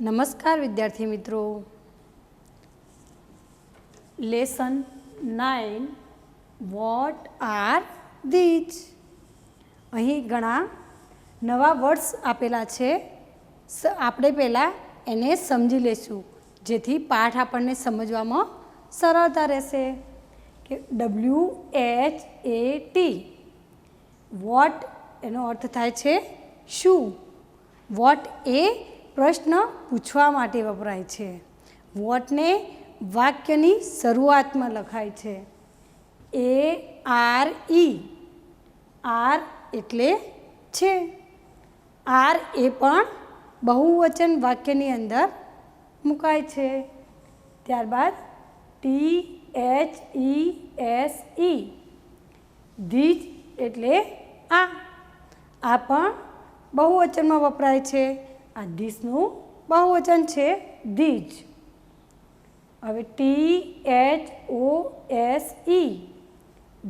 નમસ્કાર વિદ્યાર્થી મિત્રો, લેસન 9 વોટ આર ધીઝ. અહીં ઘણા નવા વર્ડ્સ આપેલા છે. આપણે પહેલાં એને સમજી લેશું જેથી પાઠ આપણને સમજવામાં સરળતા રહેશે. કે WHAT વોટ એનો અર્થ થાય છે શું. વોટ એ પ્રશ્ન પૂછવા માટે વપરાય છે. વોટને વાક્યની શરૂઆતમાં લખાય છે. ARE આર એટલે છે. આર એ પણ બહુવચન વાક્યની અંદર મુકાય છે. ત્યારબાદ THESE ધીઝ એટલે આ પણ બહુવચનમાં વપરાય છે. આ ધીસનું બહુવચન છે ધીઝ. હવે THOSE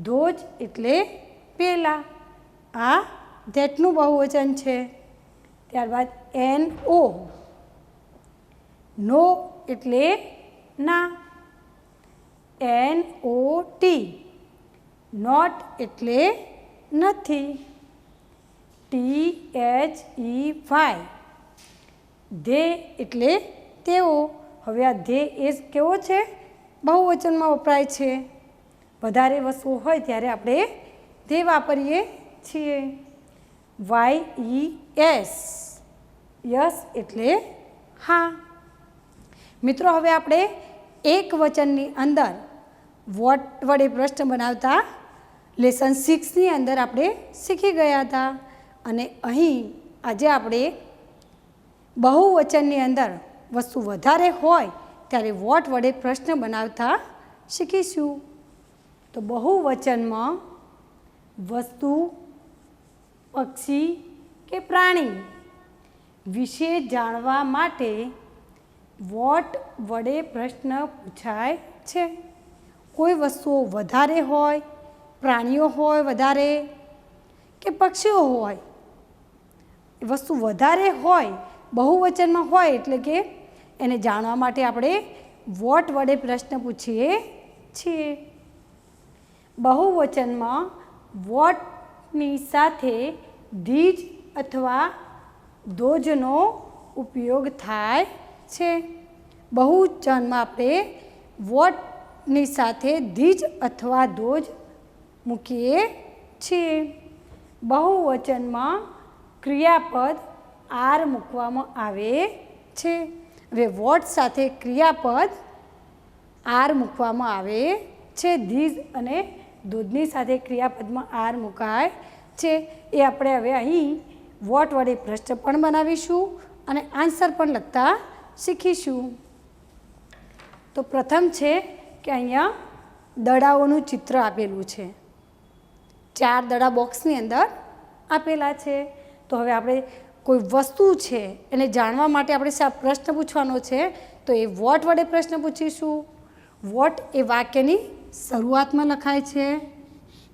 ધોજ એટલે પેલા, આ ધેટનું બહુવચન છે. ત્યારબાદ નો એટલે ના. NOT નોટ એટલે નથી. THEY ધે એટલે તેઓ. હવે આ ધે એ કેવો છે? બહુવચનમાં વપરાય છે. વધારે વસ્તુઓ હોય ત્યારે આપણે ધે વાપરીએ છીએ. YES યસ એટલે હા. મિત્રો, હવે આપણે એક વચનની અંદર વોટ વડે પ્રશ્ન બનાવતા લેસન 6ની અંદર આપણે શીખી ગયા હતા. અને અહીં આજે આપણે બહુવચનની અંદર વસ્તુ વધારે હોય ત્યારે વોટ વડે પ્રશ્ન બનાવતા શીખીશું. તો બહુવચનમાં વસ્તુ, પક્ષી કે પ્રાણી વિશે જાણવા માટે વોટ વડે પ્રશ્ન પૂછાય છે. કોઈ વસ્તુઓ વધારે હોય, પ્રાણીઓ હોય વધારે કે પક્ષીઓ હોય, વસ્તુ વધારે હોય, બહુવચનમાં હોય એટલે કે એને જાણવા માટે આપણે વોટ વડે પ્રશ્ન પૂછીએ છીએ. બહુવચનમાં વોટની સાથે ધીઝ અથવા ધોજનો ઉપયોગ થાય છે. બહુવચનમાં આપણે વોટની સાથે ધીઝ અથવા ધોજ મૂકીએ છીએ. બહુવચનમાં ક્રિયાપદ આર મૂકવામાં આવે છે. હવે વોટ સાથે ક્રિયાપદ આર મૂકવામાં આવે છે. ધીઝ અને ધોજની સાથે ક્રિયાપદમાં આર મુકાય છે. એ આપણે હવે અહીં વોટ વડે પ્રશ્ન પણ બનાવીશું અને આન્સર પણ લખતા શીખીશું. તો પ્રથમ છે કે અહીંયા દડાઓનું ચિત્ર આપેલું છે. 4 દડા બોક્સની અંદર આપેલા છે. તો હવે આપણે કોઈ વસ્તુ છે એને જાણવા માટે આપણે પ્રશ્ન પૂછવાનો છે. તો એ વોટ વડે પ્રશ્ન પૂછીશું. વોટ એ વાક્યની શરૂઆતમાં લખાય છે.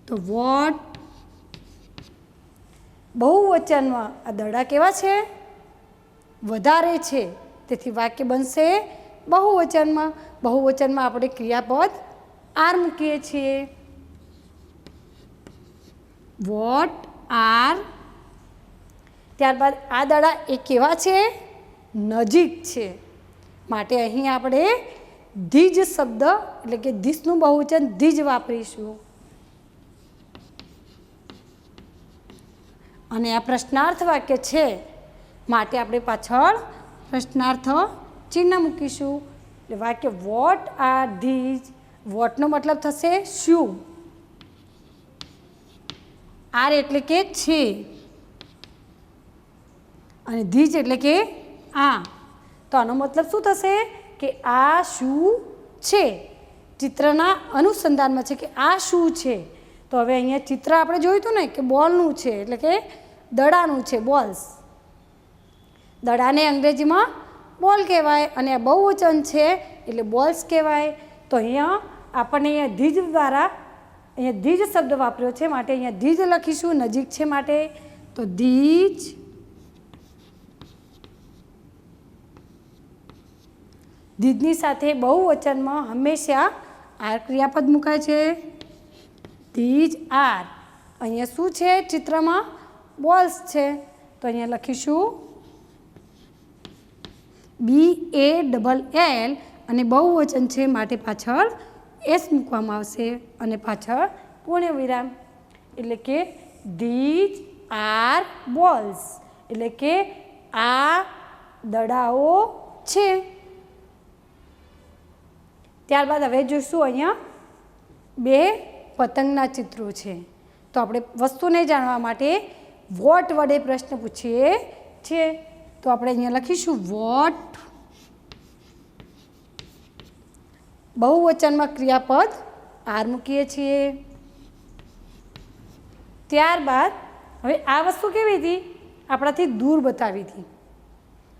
તો વોટ બહુવચનમાં આ દડા કેવા છે? વધારે છે. તેથી વાક્ય બનશે બહુવચનમાં. બહુવચનમાં આપણે ક્રિયાપદ આર મૂકીએ છીએ. What are. ત્યારબાદ આ દડા એ કેવા છે? નજીક છે. માટે અહીં આપણે ધીઝ શબ્દ એટલે કે ધીસનું બહુવચન ધીઝ વાપરીશું. અને આ પ્રશ્નાર્થ વાક્ય છે માટે આપણે પાછળ પ્રશ્નાર્થ ચિહ્ન મૂકીશું. એટલે વાક્ય વોટ આર ધીઝ. વોટનો મતલબ થશે શું. આર એટલે કે છે અને ધીઝ એટલે કે આ. તો આનો મતલબ શું થશે કે આ શું છે. ચિત્રના અનુસંધાનમાં છે કે આ શું છે. તો હવે અહીંયા ચિત્ર આપણે જોયું હતું ને કે બોલનું છે એટલે કે દડાનું છે, બોલ્સ. દડાને અંગ્રેજીમાં બોલ કહેવાય અને આ બહુવચન છે એટલે બોલ્સ કહેવાય. તો અહીંયા આપણને અહીંયા ધીઝ દ્વારા અહીંયા ધીઝ શબ્દ વાપર્યો છે માટે અહીંયા ધીઝ લખીશું. નજીક છે માટે તો ધીઝ ધીજની સાથે બહુવચનમાં હંમેશા આર ક્રિયાપદ મુકાય છે. These are. અહીંયા શું છે ચિત્રમાં? બોલ્સ છે. તો અહીંયા લખીશું BALL અને બહુવચન છે માટે પાછળ એસ મૂકવામાં આવશે અને પાછળ પૂર્ણ વિરામ. એટલે કે ધીજ આર બોલ્સ, એટલે કે આ દડાઓ છે. ત્યારબાદ હવે જોઈશું અહીંયા બે પતંગના ચિત્રો છે. તો આપણે વસ્તુને જાણવા માટે વોટ વડે પ્રશ્ન પૂછીએ છીએ. તો આપણે અહીંયા લખીશું વોટ. બહુવચનમાં ક્રિયાપદ આર મૂકીએ છીએ. ત્યારબાદ હવે આ વસ્તુ કેવી હતી? આપણાથી દૂર બતાવી હતી,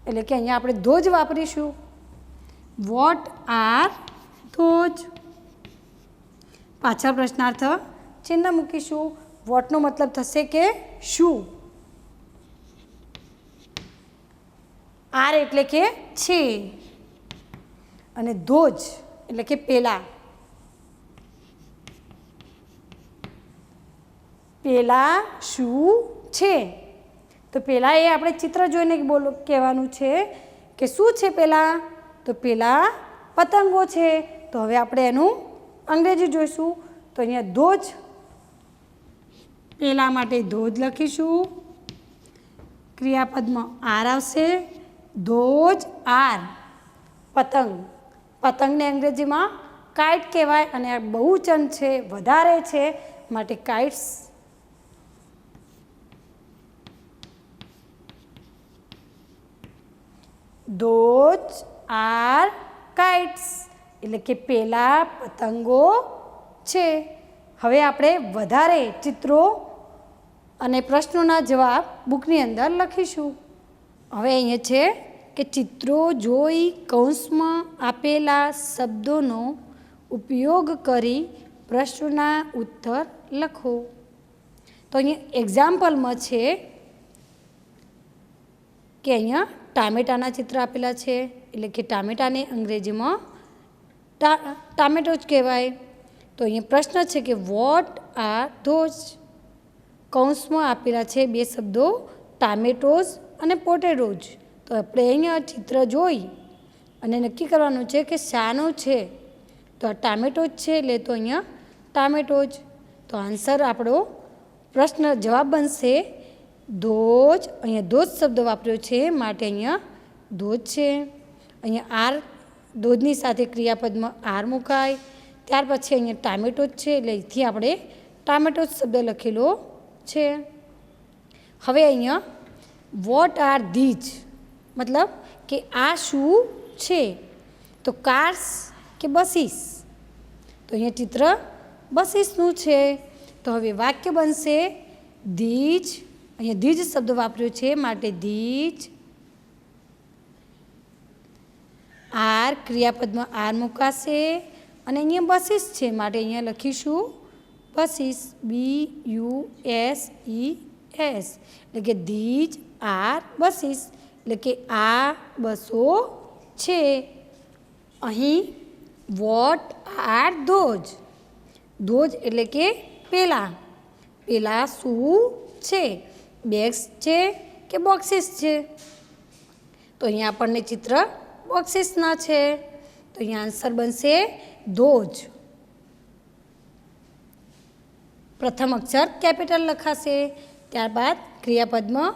એટલે કે અહીંયા આપણે ધોજ વાપરીશું. What are those. પાછળ પ્રશ્નાર્થ ચિહ્ન મૂકીશું. વોટનો મતલબ થશે કે શું, આર એટલે કે છે, અને ધોજ એટલે કે પેલા. પેલા શું છે? તો પેલા એ આપણે ચિત્ર જોઈને કહેવાનું છે કે શું છે પેલા? તો પેલા પતંગો છે. તો હવે આપણે એનું અંગ્રેજી જોઈશું. તો અહીંયા ધોજ, પેલા માટે ધોજ લખીશું. ક્રિયાપદમાં આર આવશે. ધોજ આર. પતંગ. પતંગને અંગ્રેજીમાં કાઇટ કહેવાય અને આ બહુવચન છે, વધારે છે માટે કાઇટ્સ. ધોજ આર કાઇટ્સ, એટલે કે પેલા પતંગો છે. હવે આપણે વધારે ચિત્રો અને પ્રશ્નોના જવાબ બુકની અંદર લખીશું. હવે અહીંયા છે કે ચિત્રો જોઈ કૌંસમાં આપેલા શબ્દોનો ઉપયોગ કરી પ્રશ્નોના ઉત્તર લખો. તો અહીંયા એક્ઝામ્પલમાં છે કે અહીંયા ટામેટાના ચિત્ર આપેલા છે, એટલે કે ટામેટાને અંગ્રેજીમાં ટામેટો જ કહેવાય. તો અહીંયા પ્રશ્ન છે કે વોટ આર ધોઝ. કૌંસમાં આપેલા છે બે શબ્દો ટામેટોઝ અને પોટેટોઝ. તો આપણે અહીંયા ચિત્ર જોઈ અને નક્કી કરવાનું છે કે શાનું છે. તો આ ટામેટો જ છે એટલે તો અહીંયા ટામેટો જ. તો આન્સર આપણો પ્રશ્ન જવાબ બનશે ધોજ. અહીંયા ધોજ શબ્દ વાપર્યો છે માટે અહીંયા ધોજ છે. અહીંયા આર, ધોજની સાથે ક્રિયાપદમાં આર મુકાય. ત્યાર પછી અહીંયા ટામેટો જ છે એટલે અહીંથી આપણે ટામેટો જ શબ્દ લખેલો છે. હવે અહીંયા વોટ આર ધીજ, મતલબ કે આ શું છે? તો કાર્સ કે બસીસ. તો અહીંયા ચિત્ર બસીસનું છે. તો હવે વાક્ય બનશે ધીજ. અહીંયા ધીજ શબ્દ વાપર્યો છે માટે ધીજ આર. ક્રિયાપદમાં આર મુકાશે અને અહીંયા બસીસ છે માટે અહીંયા લખીશું બસીસ. BUSES, એટલે કે ધીજ આર બસીસ, એટલે કે આ બસો છે. અહીં વોટ આર ધોજ. ધોજ એટલે કે પેલા. પેલા શું છે? બેગ્સ છે કે બોક્સીસ છે? તો અહીંયા આપણને ચિત્ર બોક્સીસના છે. તો અહીંયા આન્સર બનશે ધોજ. પ્રથમ અક્ષર કેપિટલ લખાશે, ત્યારબાદ ક્રિયાપદમાં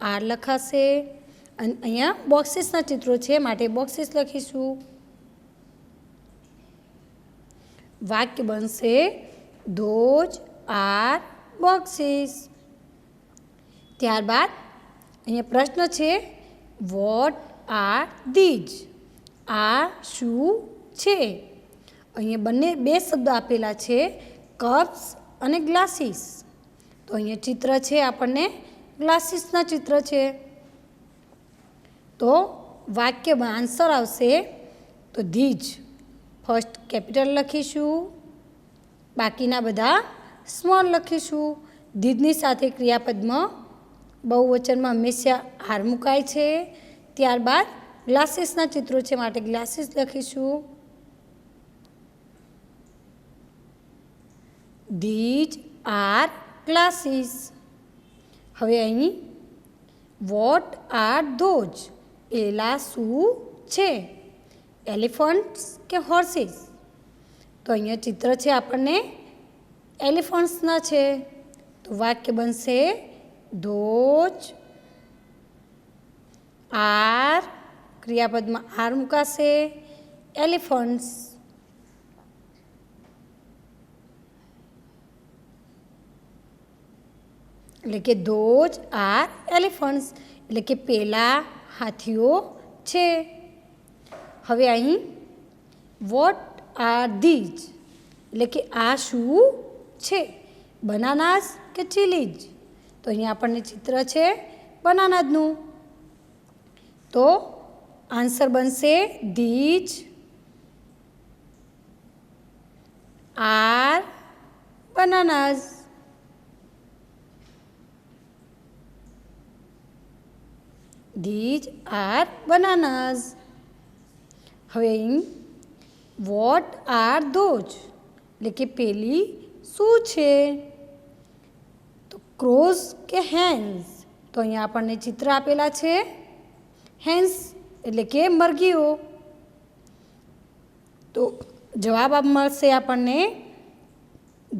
આર લખાશે અને અહીંયા બોક્સીસના ચિત્રો છે માટે બોક્સીસ લખીશું. વાક્ય બનશે ધોજ આર બોક્સીસ. ત્યારબાદ અહીંયા પ્રશ્ન છે વોટ આર ધીજ. આ શું છે? અહીંયા બે શબ્દો આપેલા છે કપ્સ અને ગ્લાસીસ. તો અહીંયા ચિત્ર છે આપણને ગ્લાસીસના ચિત્ર છે. તો વાક્યમાં આન્સર આવશે તો ધીજ. ફર્સ્ટ કેપિટલ લખીશું, બાકીના બધા સ્મોલ લખીશું. ધીજની સાથે ક્રિયાપદમાં બહુવચનમાં હંમેશા આર મુકાય છે. ત્યારબાદ ગ્લાસીસના ચિત્રો છે માટે ગ્લાસીસ લખીશું. These are glasses. હવે અહીં વોટ આર ધોઝ, એલા શું છે? એલિફન્ટ્સ કે હોર્સીસ? તો અહીંયા ચિત્ર છે આપણને એલિફન્ટ્સના છે. તો વાક્ય બનશે ધોઝ આર, ક્રિયાપદમાં આર મુકાશે, એલિફન્ટ્સ. એટલે કે ધોઝ આર એલિફન્ટ્સ, એટલે કે પેલા હાથીઓ છે. હવે અહીં વોટ આર ધીઝ, એટલે કે આ શું છે? બનાનાસ કે ચીલીઝ? તો અહીંયા આપણને ચિત્ર છે બનાનાસનું. તો આન્સર બનશે ધીઝ આર બનાનાસ. These are બનાનાસ. હવે અહીં વોટ આર ધોઝ, એટલે કે પેલી શું છે? તો ક્રોઝ કે હેન્સ? તો અહીંયા આપણને ચિત્ર આપેલા છે હેન્સ, એટલે કે મરઘીઓ. તો જવાબ મળશે આપણને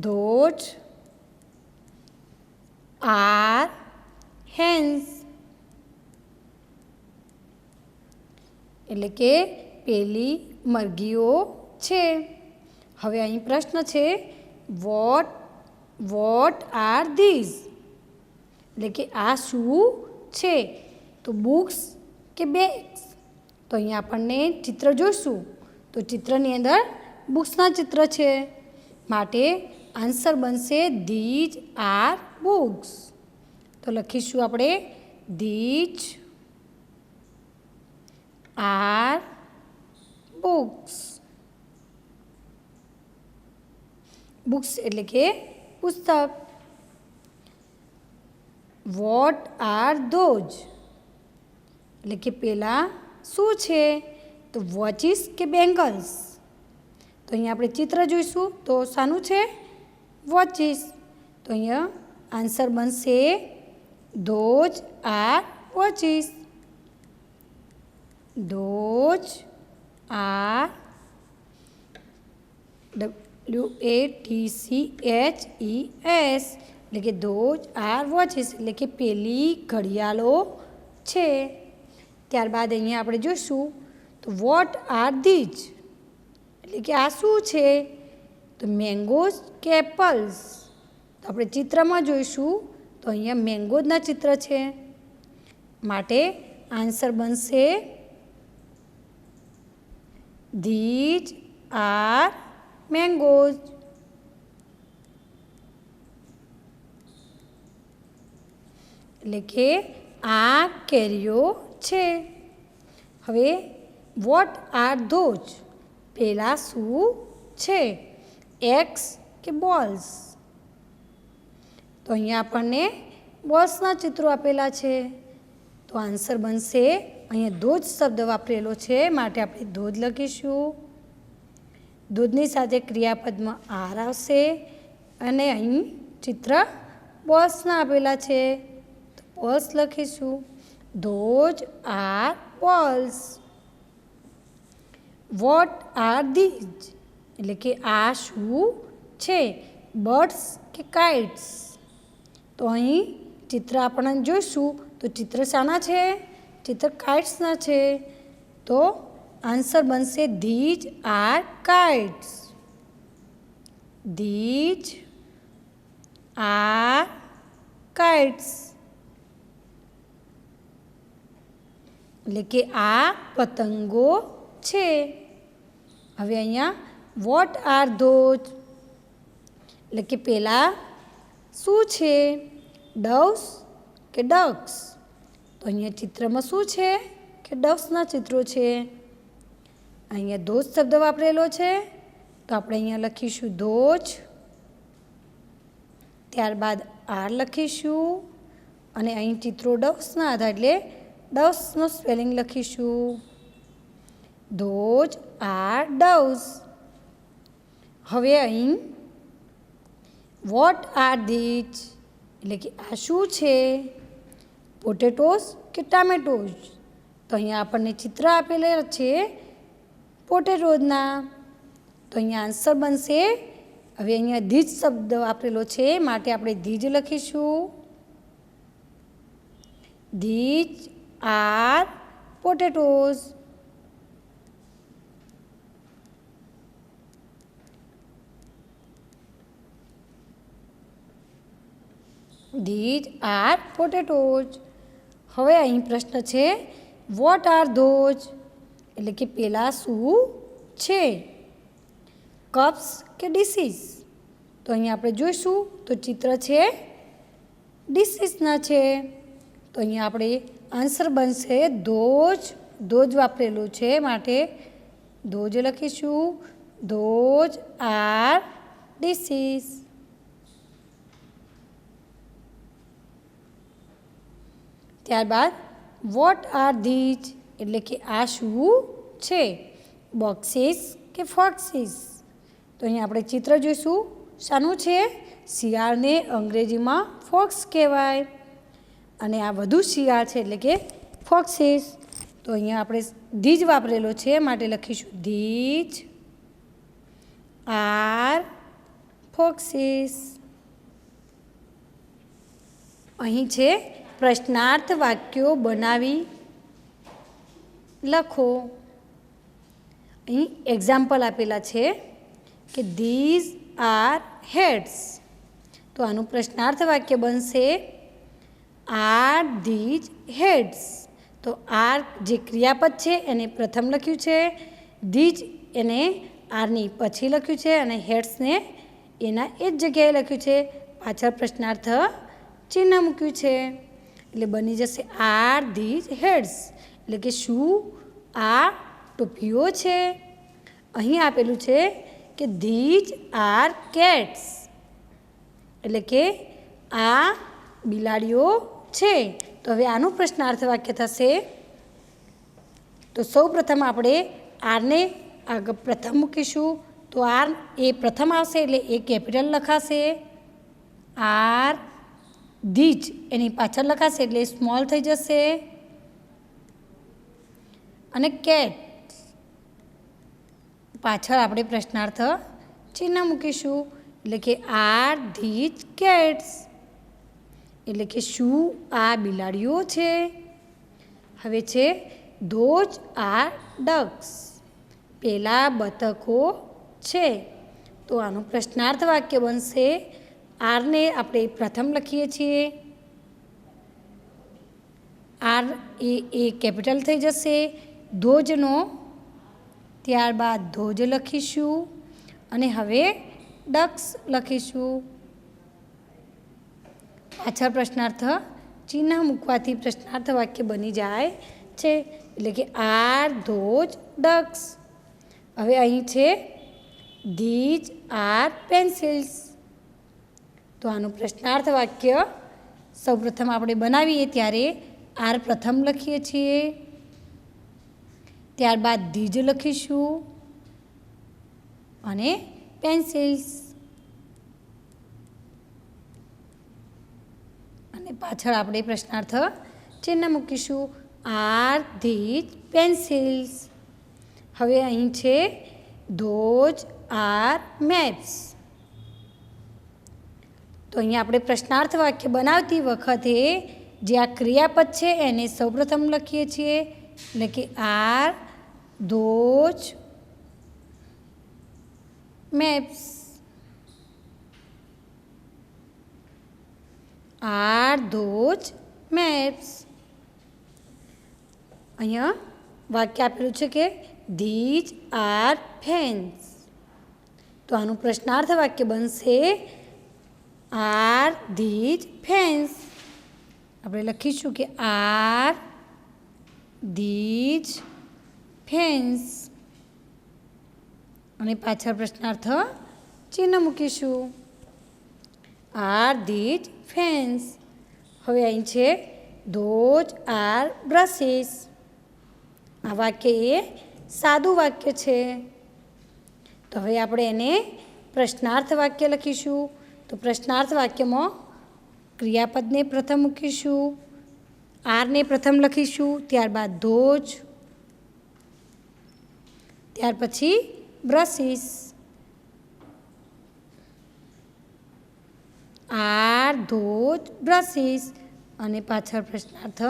ધોઝ આર હેન્સ, એટલે કે પેલી મરઘીઓ છે. હવે અહીં પ્રશ્ન છે વોટ આર ધીઝ, એટલે કે આ શું છે? તો બુક્સ કે બેગ્સ? તો અહીંયા આપણને ચિત્ર જોઈશું. તો ચિત્રની અંદર બુક્સના ચિત્ર છે માટે આન્સર બનશે ધીઝ આર બુક્સ. તો લખીશું આપણે ધીઝ આર બુક્સ. બુક્સ એટલે કે પુસ્તક. વોટ આર ધોઝ, એટલે કે પેલા શું છે? તો વોચિસ કે બેંગલ્સ? તો અહીંયા આપણે ચિત્ર જોઈશું. તો શાનું છે? વોચિસ. તો અહીંયા આન્સર બનશે those are watches. Those are WATCHES, એટલે કે ધોઝ આર વોચિસ, એટલે કે પેલી ઘડિયાળો છે. ત્યારબાદ અહીંયા આપણે જોઈશું તો વોટ આર ધીઝ, એટલે કે આ શું છે? તો મેંગોઝ કે એપલ્સ? તો આપણે ચિત્રમાં જોઈશું. તો અહીંયા મેંગોઝના ચિત્ર છે માટે આન્સર બનશે ધીઝ આર મેંગોઝ. એટલે કે આ કેરીઓ છે. હવે વોટ આર ધોઝ, પેલા શું છે? એગ્સ કે બોલ્સ? તો અહીંયા આપણને બોલ્સના ચિત્રો આપેલા છે. તો આન્સર બનશે, અહીંયા ધોઝ શબ્દ વાપરેલો છે માટે આપણે ધોઝ લખીશું. ધોઝની સાથે ક્રિયાપદમાં આર આવશે અને અહીં ચિત્ર બોલ્સના આપેલા છે. તો બોલ્સ લખીશું. Those R balls. What are these, એટલે કે આ શું છે? બર્ડ્સ કે કાઇટ્સ? તો અહીં ચિત્ર આપણે જોઈશું. તો ચિત્ર શાના છે? ચિત્ર કાઇટ્સના છે. તો આન્સર બનશે these are kites. These are kites, એટલે કે આ પતંગો છે. હવે અહીંયા વોટ આર ધોઝ, એટલે કે પેલા શું છે? ડવ્સ કે ડક્સ? તો અહીંયા ચિત્રમાં શું છે? કે ડવ્સના ચિત્રો છે. અહીંયા ધોઝ શબ્દ વાપરેલો છે તો આપણે અહીંયા લખીશું ધોઝ. ત્યારબાદ આર લખીશું અને અહીં ચિત્રો ડવ્સના હતા એટલે ડવ્સનો સ્પેલિંગ લખીશું. Those are doves. હવે અહીં વોટ આર ધીઝ એટલે કે આ શું છે, પોટેટોસ કે ટામેટોઝ. તો અહીંયા આપણને ચિત્ર આપેલા છે પોટેટોઝના. તો અહીંયા આન્સર બનશે. હવે અહીંયા ધીજ શબ્દ આપેલો છે માટે આપણે ધીજ લખીશું. These are potatoes. These are potatoes. હવે અહીં પ્રશ્ન છે વોટ આર ધોઝ એટલે કે પેલા શું છે, કપ્સ કે ડીસીસ. તો અહીંયા આપણે જોઈશું તો ચિત્ર છે ડીસીસના છે. તો અહીંયા આપણે આન્સર બનશે ધોઝ. ધોઝ વાપરેલું છે માટે ધોઝ લખીશું. Those are diseases. ત્યારબાદ વોટ આર ધીઝ એટલે કે આ શું છે, બોક્સીસ કે ફોક્સીસ. તો અહીંયા આપણે ચિત્ર જોઈશું. શાનું છે, શિયાળને અંગ્રેજીમાં ફોક્સ કહેવાય અને આ વધુ શિયાળ છે એટલે કે ફોક્સીસ. તો અહીંયા આપણે ધીજ વાપરેલો છે માટે લખીશું ધીજ આર ફોક્સીસ. અહીં છે પ્રશ્નાર્થ વાક્યો બનાવી લખો. અહીં એક્ઝામ્પલ આપેલા છે કે ધીઝ આર હેડ્સ. તો આનું પ્રશ્નાર્થ વાક્ય બનશે આર ધીઝ હેડ્સ. તો આર જે ક્રિયાપદ છે એને પ્રથમ લખ્યું છે, ધીઝ એને આરની પછી લખ્યું છે અને હેડ્સને એના એ જ જગ્યાએ લખ્યું છે. પાછળ પ્રશ્નાર્થ ચિહ્ન મૂક્યું છે એટલે બની જશે આર ધીઝ હેડ્સ એટલે કે શું આ ટોપીઓ છે. અહીં આપેલું છે કે ધીઝ આર કેટ્સ એટલે કે આ બિલાડીઓ છે. તો હવે આનું પ્રશ્નાર્થ વાક્ય થશે. તો સૌ પ્રથમ આપણે આરને આગળ પ્રથમ મૂકીશું. તો આર એ પ્રથમ આવશે એટલે એ કેપિટલ લખાશે. આર ધીઝ એની પાછળ લખાશે એટલે સ્મોલ થઈ જશે. અને કેટ પાછળ આપણે પ્રશ્નાર્થ ચિહ્ન મૂકીશું એટલે કે આર ધીઝ કેટ્સ એટલે કે શું આ બિલાડીઓ છે. હવે છે ધોઝ આર ડક્સ પેલા બતકો છે. તો આનું પ્રશ્નાર્થ વાક્ય બનશે આરને આપણે પ્રથમ લખીએ છીએ, આર એ કેપિટલ થઈ જશે ધોઝનો. ત્યારબાદ ધોઝ લખીશું અને હવે ડક્સ લખીશું. પાછળ પ્રશ્નાર્થ ચિહ્ન મૂકવાથી પ્રશ્નાર્થ વાક્ય બની જાય છે એટલે કે આર ધોઝ ડક્સ. હવે અહીં છે ધીઝ આર પેન્સિલ્સ. તો આનું પ્રશ્નાર્થ વાક્ય સૌપ્રથમ આપણે બનાવીએ ત્યારે આર પ્રથમ લખીએ છીએ, ત્યારબાદ ધીઝ લખીશું અને પેન્સિલ્સ અને પાછળ આપણે પ્રશ્નાર્થ ચિહ્ન મૂકીશું આર ધીઝ પેન્સિલ્સ. હવે અહીં છે ધોઝ આર મેપ્સ. તો અહીંયા આપણે પ્રશ્નાર્થ વાક્ય બનાવતી વખતે જે આ ક્રિયાપદ છે એને સૌપ્રથમ લખીએ છીએ એટલે કે R those maps. R those maps. અહીંયા વાક્ય આપેલું છે કે ધીઝ આર ફેન્સ. તો આનું પ્રશ્નાર્થ વાક્ય બનશે આર ધીઝ ફેન્સ. આપણે લખીશું કે આર ધીઝ ફેન્સ અને પાછળ પ્રશ્નાર્થ ચિહ્ન મૂકીશું આર ધીઝ ફેન્સ. હવે અહીં છે ધોઝ આર બ્રશિસ. આ વાક્ય એ સાદું વાક્ય છે. તો હવે આપણે એને પ્રશ્નાર્થ વાક્ય લખીશું. તો પ્રશ્નાર્થ વાક્યમાં ક્રિયાપદને પ્રથમ મૂકીશું, આરને પ્રથમ લખીશું, ત્યારબાદ ધોજ, ત્યાર પછી બ્રશિસ. આર ધોજ બ્રશિસ અને પાછળ પ્રશ્નાર્થ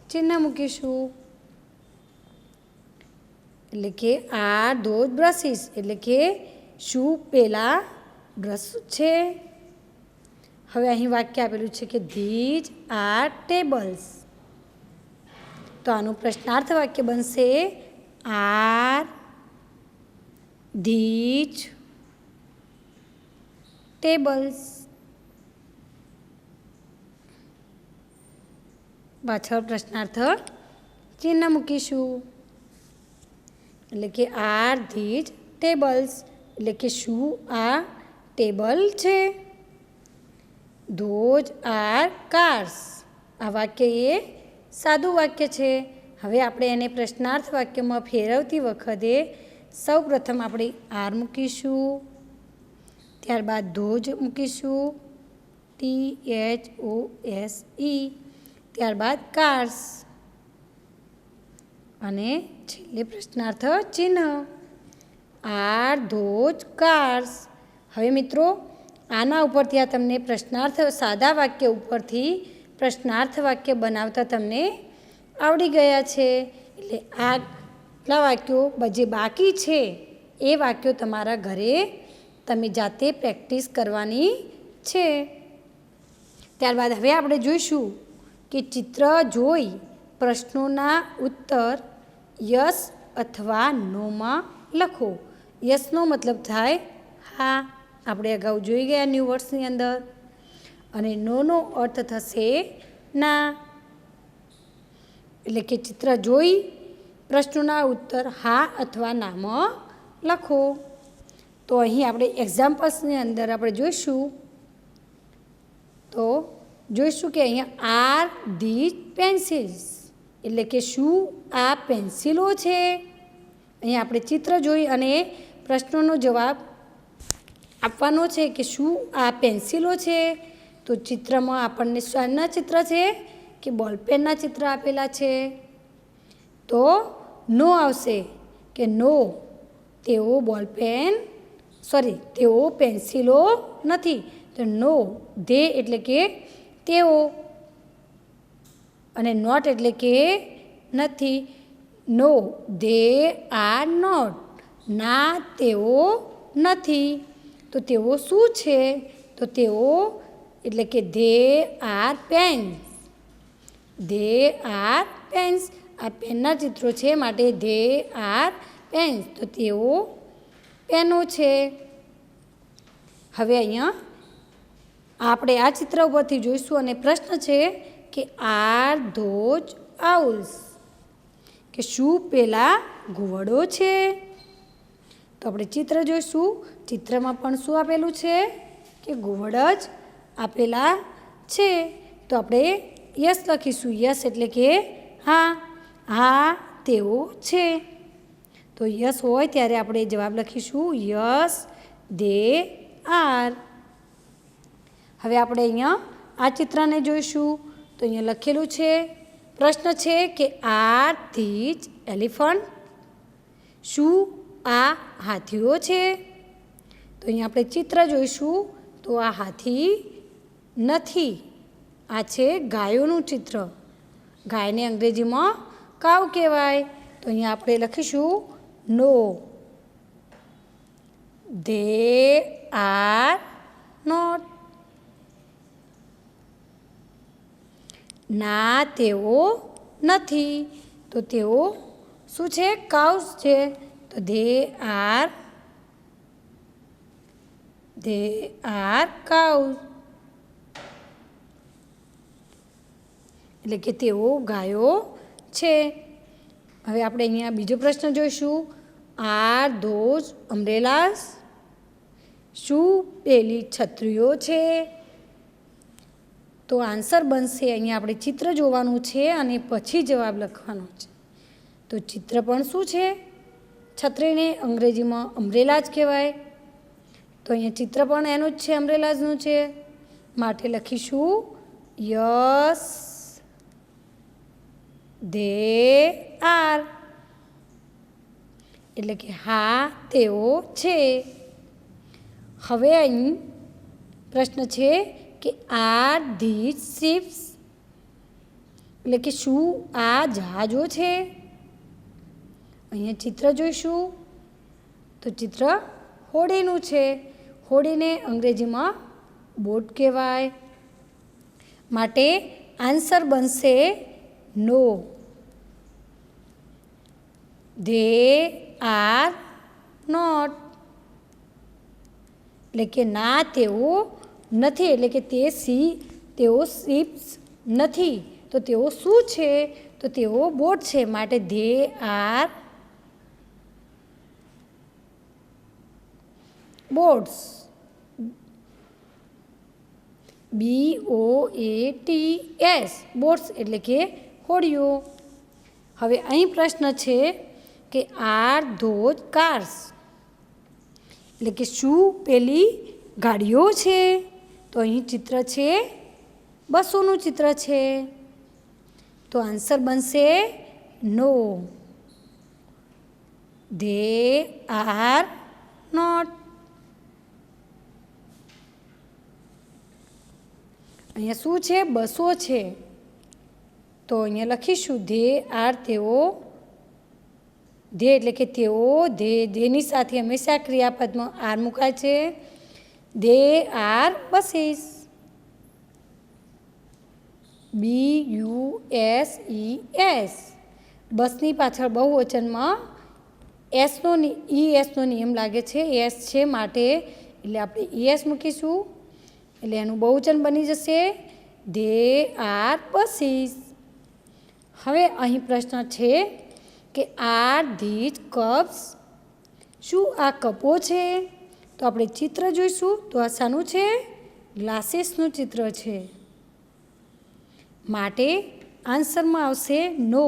ચિહ્ન મૂકીશું. એટલે કે આર ધોજ બ્રશિસ એટલે કે શું પેલા બ્રશ છે. હવે અહીં વાક્ય આપેલું છે કે ધીજ આર ટેબલ્સ. તો આનું પ્રશ્નાર્થ વાક્ય બનશે આર ધીજ ટેબલ્સ. પાછળ પ્રશ્નાર્થ ચિહ્ન મૂકીશું. એટલે કે આર ધીજ ટેબલ્સ એટલે કે શું આ ટેબલ છે. ધોજ આર કાર્સ. આ વાક્ય એ સાદું વાક્ય છે. હવે આપણે એને પ્રશ્નાર્થ વાક્યમાં ફેરવતી વખતે સૌ પ્રથમ આપણે આર મૂકીશું, ત્યારબાદ ધોજ મૂકીશું THOSE, ત્યારબાદ કાર્સ અને છેલ્લે પ્રશ્નાર્થ ચિહ્ન આર ધોજ કાર્સ. હવે મિત્રો આના ઉપરથી આ તમને પ્રશ્નાર્થ સાદા વાક્ય ઉપરથી પ્રશ્નાર્થ વાક્ય બનાવતા તમને આવડી ગયા છે. એટલે આટલા વાક્યો જે બાકી છે એ વાક્યો તમારા ઘરે તમે જાતે પ્રેક્ટિસ કરવાની છે. ત્યારબાદ હવે આપણે જોઈશું કે ચિત્ર જોઈ પ્રશ્નોના ઉત્તર યસ અથવા નોમાં લખો. યસનો મતલબ થાય હા, આપણે અગાઉ જોઈ ગયા ન્યૂ વર્ડ્સની અંદર. અને નોનો અર્થ થશે ના. એટલે કે ચિત્ર જોઈ પ્રશ્નોના ઉત્તર હા અથવા નામાં લખો. તો અહીં આપણે એક્ઝામ્પલ્સની અંદર આપણે જોઈશું કે અહીંયા આર ધીઝ પેન્સિલ્સ એટલે કે શું આ પેન્સિલો છે. અહીંયા આપણે ચિત્ર જોઈ અને પ્રશ્નોનો જવાબ આપવાનો છે કે શું આ પેન્સિલો છે. તો ચિત્રમાં આપણને શાના ચિત્ર છે કે બોલપેનના ચિત્ર આપેલા છે. તો નો આવશે કે નો તેઓ પેન્સિલો નથી. તો નો ધે એટલે કે તેઓ અને નોટ એટલે કે નથી. No they are not. ના તેઓ નથી. તો તેઓ શું છે? તો તેઓ એટલે કે they are pens. They are pens. આ પેનના ચિત્રો છે માટે ધે આર પેન્સ. તો તેઓ પેનો છે. હવે અહીંયા આપણે આ ચિત્ર ઉપરથી જોઈશું અને પ્રશ્ન છે કે આર ધોજ આઉલ્સ કે શું પેલા ઘુવડો છે. તો આપણે ચિત્ર જોઈશું. ચિત્રમાં પણ શું આપેલું છે કે ઘુવડ જ આપેલા છે. તો આપણે યસ લખીશું. યસ એટલે કે હા તેઓ છે. તો યસ હોય ત્યારે આપણે જવાબ લખીશું યસ ધે આર. હવે આપણે અહીંયા આ ચિત્રને જોઈશું. તો અહીંયા લખેલું છે પ્રશ્ન છે કે આર ધીઝ એલિફન્ટ. શું આ હાથીઓ છે. તો અહીંયા આપણે ચિત્ર જોઈશું. તો આ હાથી નથી. આ છે ગાયોનું ચિત્ર. ગાયને અંગ્રેજીમાં કાવ કહેવાય. તો અહીંયા આપણે લખીશું નો ધે આર નોટ. ના તેઓ નથી. તો તેઓ શું છે? કાઉસ છે. તો ધે આર કાઉસ એટલે કે તેઓ ગાયો છે. હવે આપણે અહીંયા બીજો પ્રશ્ન જોઈશું. Are those umbrellas. શું પેલી છત્રીઓ છે. તો આન્સર બનશે અહીંયા આપણે ચિત્ર જોવાનું છે અને પછી જવાબ લખવાનો છે. તો ચિત્ર પણ શું છે છત્રીને અંગ્રેજીમાં અમ્બ્રેલા જ કહેવાય. તો અહીંયા ચિત્ર પણ એનું જ છે, અમ્બ્રેલાઝનું છે. માટે લખીશું યસ ધે આર, એટલે કે હા તેઓ છે. હવે અહીં પ્રશ્ન છે કે આર ધીઝ શિપ્સ, એટલે કે શું આ જહાજો છે? અહીંયા ચિત્ર જોઈશું તો ચિત્ર હોડીનું છે. હોડીને અંગ્રેજીમાં બોટ કહેવાય. માટે આન્સર બનશે નો. ધે આર નોટ, એટલે કે ના તેઓ નથી, એટલે કે તેઓ શિપ્સ નથી. તો તેઓ શું છે? તો તેઓ બોટ છે. માટે they are boats, BOATS, boats એટલે કે હોડીઓ. હવે અહીં પ્રશ્ન છે કે આર ધોઝ કાર્સ, એટલે કે શું પેલી ગાડીઓ છે? તો અહીં ચિત્ર છે, બસોનું ચિત્ર છે. તો આન્સર બનશે નો. They are not. અહીંયા શું છે? બસો છે. તો અહીંયા લખીશું ધે આર તેઓ. ધે એટલે કે તેઓ, ધેની સાથે હંમેશા ક્રિયાપદમાં આર મુકાય છે. They are buses, BUSES. બસની પાછળ બહુવચનમાં એસનો નિયમ લાગે છે, એસ છે માટે એટલે આપણે ES મૂકીશું, એટલે એનું બહુવચન બની જશે ધે આર બસીસ. હવે અહીં પ્રશ્ન છે કે આર ધીઝ કપ્સ, શું આ કપો છે? તો આપણે ચિત્ર જોઈશું તો આ શાનું છે? ગ્લાસીસનું ચિત્ર છે. માટે આન્સરમાં આવશે નો.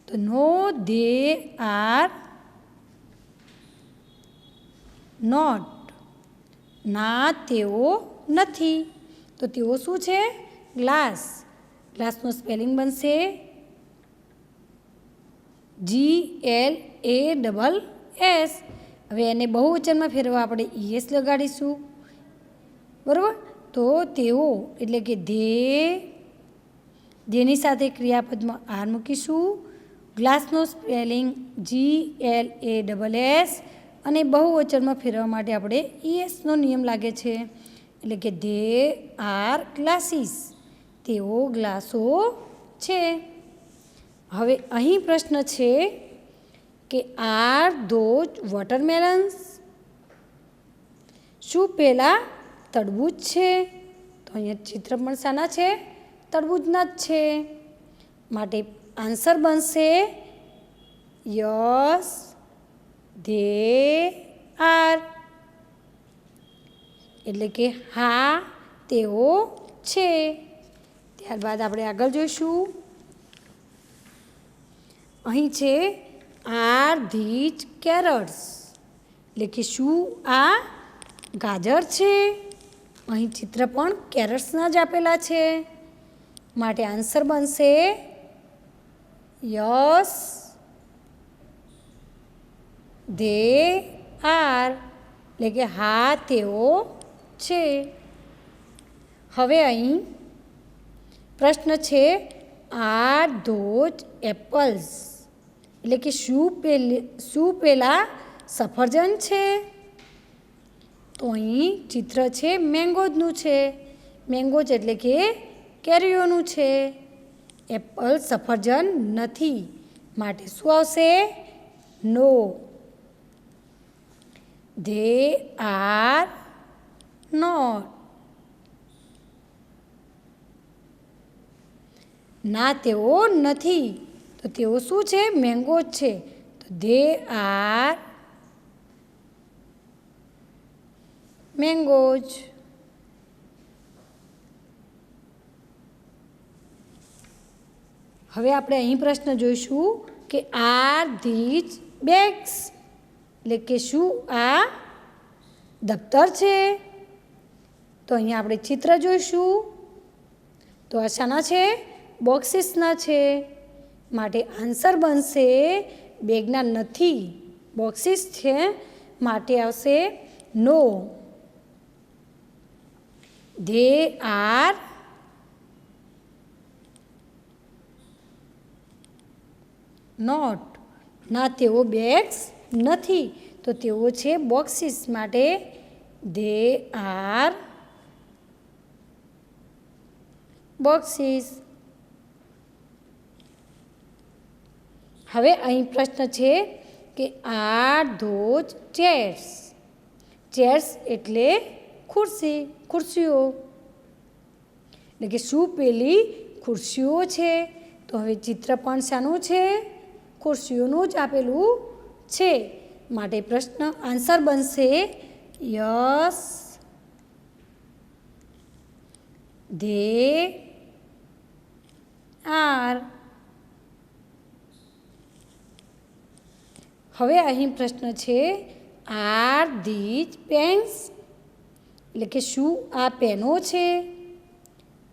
તો નો ધે આર નોટ, ના તેઓ નથી. તો તેઓ શું છે? ગ્લાસ. ગ્લાસનું સ્પેલિંગ બનશે GLASS. હવે એને બહુવચનમાં ફેરવવા આપણે ES લગાડીશું, બરાબર. તો તેઓ એટલે કે ધેની સાથે ક્રિયાપદમાં આર મૂકીશું. ગ્લાસનું સ્પેલિંગ GLASS અને બહુવચનમાં ફેરવવા માટે આપણે ESનો નિયમ લાગે છે, એટલે કે ધે આર ગ્લાસીસ, તેઓ ગ્લાસો છે. હવે અહીં પ્રશ્ન છે કે આર ધોઝ વોટરમેલન્સ, શું પેલા તરબૂચ છે? તો અહીંયા ચિત્ર પણ શાના છે? તરબૂચના જ છે. માટે આન્સર બનશે યસ ધે આર, એટલે કે હા તેઓ છે. ત્યારબાદ આપણે આગળ જોઈશું. અહીં છે આર ધીઝ કેરટ્સ, એટલે કે શું આ ગાજર છે? અહીં ચિત્ર પણ કેરટ્સના જ આપેલા છે. માટે આન્સર બનશે યસ ધે આર, એટલે કે હા તેઓ છે. હવે અહીં પ્રશ્ન છે આર ધોઝ એપલ્સ, એટલે કે શું પેલા સફરજન છે? તો અહીં ચિત્ર છે મેંગોઝનું છે. મેંગોઝ એટલે કે કેરીઓનું છે. એપલ સફરજન નથી. માટે શું આવશે? નો. ધે આર નોટ, ના તેઓ નથી. તો તેઓ શું છે? મેંગોઝ છે. તો ધે આર મેંગોઝ. હવે આપણે અહીં પ્રશ્ન જોઈશું કે આર ધીઝ બેગ્સ, એટલે કે શું આ દફતર છે? તો અહીંયા આપણે ચિત્ર જોઈશું. તો આ શાના છે? બોક્સીસના છે. માટે આન્સર બનશે બેગના નથી, બોક્સીસ છે, માટે આવશે નો. ધે આર નોટ, ના તેઓ બેગ્સ નથી, તો તેઓ છે બોક્સીસ, માટે ધે આર બોક્સીસ. હવે અહીં પ્રશ્ન છે કે આર ધોઝ ચેર્સ? ચેર્સ એટલે ખુરશી, ખુરશીઓ, એટલે કે શું પેલી ખુરશીઓ છે? તો હવે ચિત્ર પણ શાનું છે? ખુરશીઓનું જ આપેલું છે, માટે પ્રશ્ન આન્સર બનશે યસ, ધે આર. હવે અહીં પ્રશ્ન છે આર ધીઝ પેન્સ? એટલે કે શું આ પેનો છે?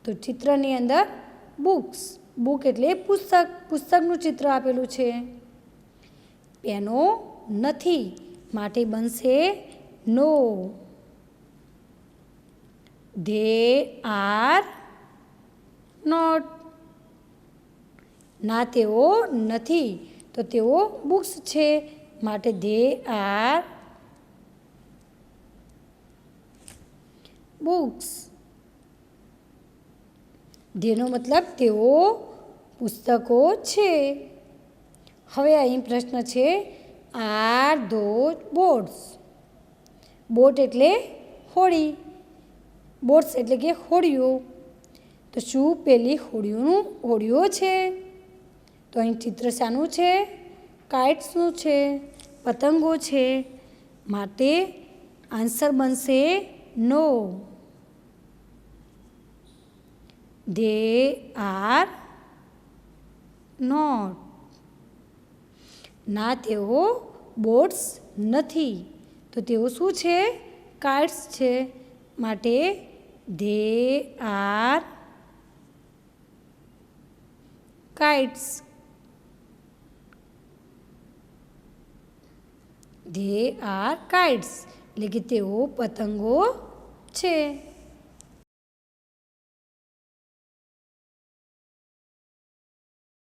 તો ચિત્રની અંદર બુક્સ, બુક એટલે પુસ્તક, પુસ્તકનું ચિત્ર આપેલું છે. પેનો નથી, માટે બનશે નો. ધે આર નોટ, ના તેઓ નથી, તો તેઓ બુક્સ છે, માટે ધે આર બુક્સ. ધેનો મતલબ તેઓ પુસ્તકો છે. હવે અહીં પ્રશ્ન છે આર ધોઝ બોર્ડ્સ? બોટ એટલે હોડી, બોટ્સ એટલે કે હોડીઓ, તો શું પેલી હોડીઓ છે? તો અહીં ચિત્ર શાનું છે? કાઇટ્સનું છે, પતંગો છે, માટે આન્સર બનશે નો. ધે આર નોટ, ના તેઓ બોટ્સ નથી, તો તેઓ શું છે? કાઇટ્સ છે, માટે they are kites. They are kites, એટલે કે તેઓ પતંગો છે.